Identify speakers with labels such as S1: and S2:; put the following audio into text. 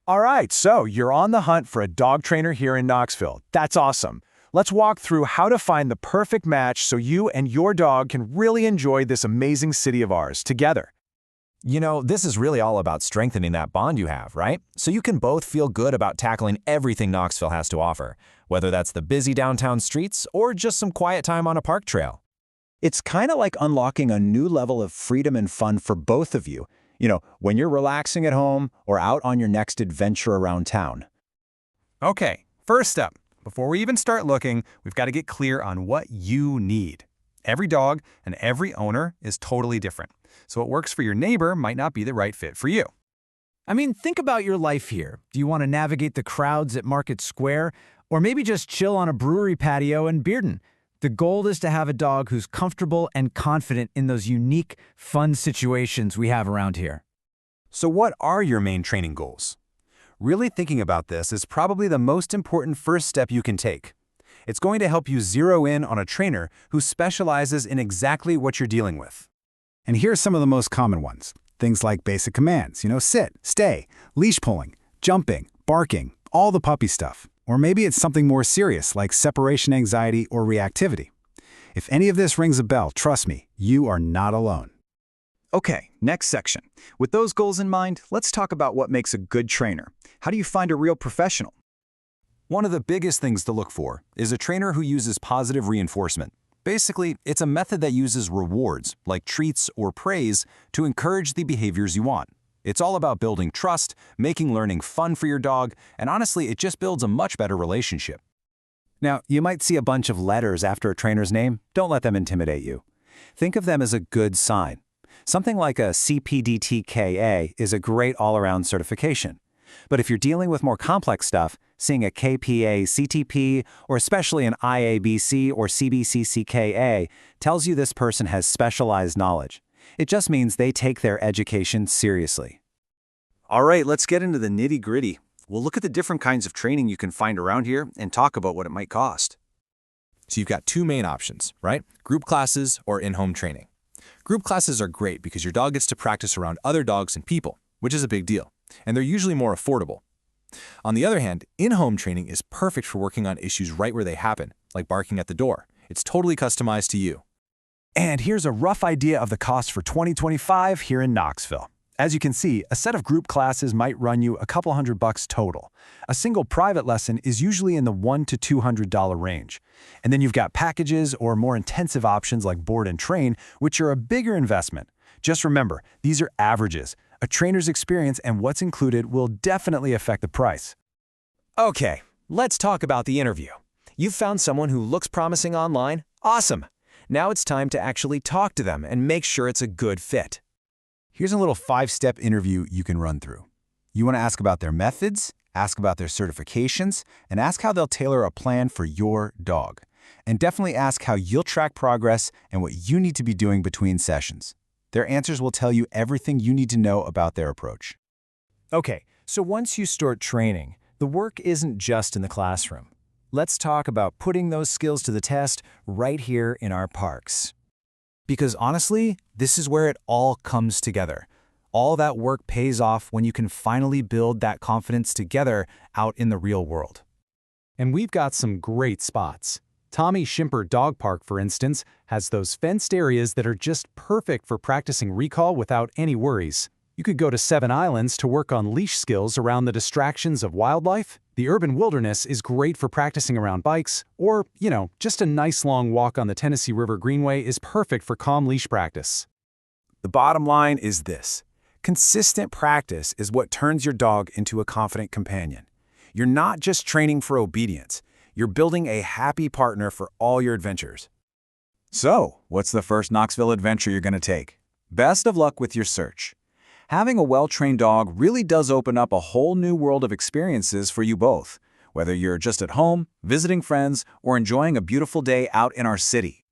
S1: All right, so you're on the hunt for a dog trainer here in Knoxville. That's awesome. Let's walk through how to find the perfect match so you and your dog can really enjoy this amazing city of ours together.
S2: This is really all about strengthening that bond you have, right? So you can both feel good about tackling everything Knoxville has to offer, whether that's the busy downtown streets or just some quiet time on a park trail.
S3: It's kind of like unlocking a new level of freedom and fun for both of you, when you're relaxing at home or out on your next adventure around town.
S4: Okay, first up, before we even start looking, we've got to get clear on what you need. Every dog and every owner is totally different, so what works for your neighbor might not be the right fit for you.
S5: I mean, think about your life here. Do you want to navigate the crowds at Market Square, or maybe just chill on a brewery patio in Bearden? The goal is to have a dog who's comfortable and confident in those unique, fun situations we have around here.
S4: So what are your main training goals? Really thinking about this is probably the most important first step you can take. It's going to help you zero in on a trainer who specializes in exactly what you're dealing with.
S6: And here's some of the most common ones. Things like basic commands, sit, stay, leash pulling, jumping, barking, all the puppy stuff. Or maybe it's something more serious like separation anxiety or reactivity. If any of this rings a bell, trust me, you are not alone.
S3: Okay, next section. With those goals in mind, let's talk about what makes a good trainer. How do you find a real professional?
S4: One of the biggest things to look for is a trainer who uses positive reinforcement. Basically, it's a method that uses rewards, like treats or praise, to encourage the behaviors you want. It's all about building trust, making learning fun for your dog, and honestly, it just builds a much better relationship.
S3: Now, you might see a bunch of letters after a trainer's name. Don't let them intimidate you. Think of them as a good sign. Something like a CPDTKA is a great all-around certification. But if you're dealing with more complex stuff, seeing a KPA CTP or especially an IABC or CBCCKA tells you this person has specialized knowledge. It just means they take their education seriously.
S7: All right, let's get into the nitty-gritty. We'll look at the different kinds of training you can find around here and talk about what it might cost.
S2: So you've got two main options, right? Group classes or in-home training. Group classes are great because your dog gets to practice around other dogs and people, which is a big deal, and they're usually more affordable. On the other hand, in-home training is perfect for working on issues right where they happen, like barking at the door. It's totally customized to you.
S1: And here's a rough idea of the cost for 2025 here in Knoxville. As you can see, a set of group classes might run you a couple $100 total. A single private lesson is usually in the $100 to $200 range. And then you've got packages or more intensive options like board and train, which are a bigger investment. Just remember, these are averages. A trainer's experience and what's included will definitely affect the price.
S2: Okay, let's talk about the interview. You've found someone who looks promising online? Awesome! Now it's time to actually talk to them and make sure it's a good fit.
S6: Here's a little 5-step interview you can run through. You want to ask about their methods, ask about their certifications, and ask how they'll tailor a plan for your dog. And definitely ask how you'll track progress and what you need to be doing between sessions. Their answers will tell you everything you need to know about their approach.
S5: Okay, so once you start training, the work isn't just in the classroom. Let's talk about putting those skills to the test right here in our parks. Because honestly, this is where it all comes together. All that work pays off when you can finally build that confidence together out in the real world.
S1: And we've got some great spots. Tommy Shimper Dog Park, for instance, has those fenced areas that are just perfect for practicing recall without any worries. You could go to Seven Islands to work on leash skills around the distractions of wildlife. The urban wilderness is great for practicing around bikes, or, just a nice long walk on the Tennessee River Greenway is perfect for calm leash practice.
S7: The bottom line is this. Consistent practice is what turns your dog into a confident companion. You're not just training for obedience. You're building a happy partner for all your adventures. So, what's the first Knoxville adventure you're going to take? Best of luck with your search. Having a well-trained dog really does open up a whole new world of experiences for you both, whether you're just at home, visiting friends, or enjoying a beautiful day out in our city.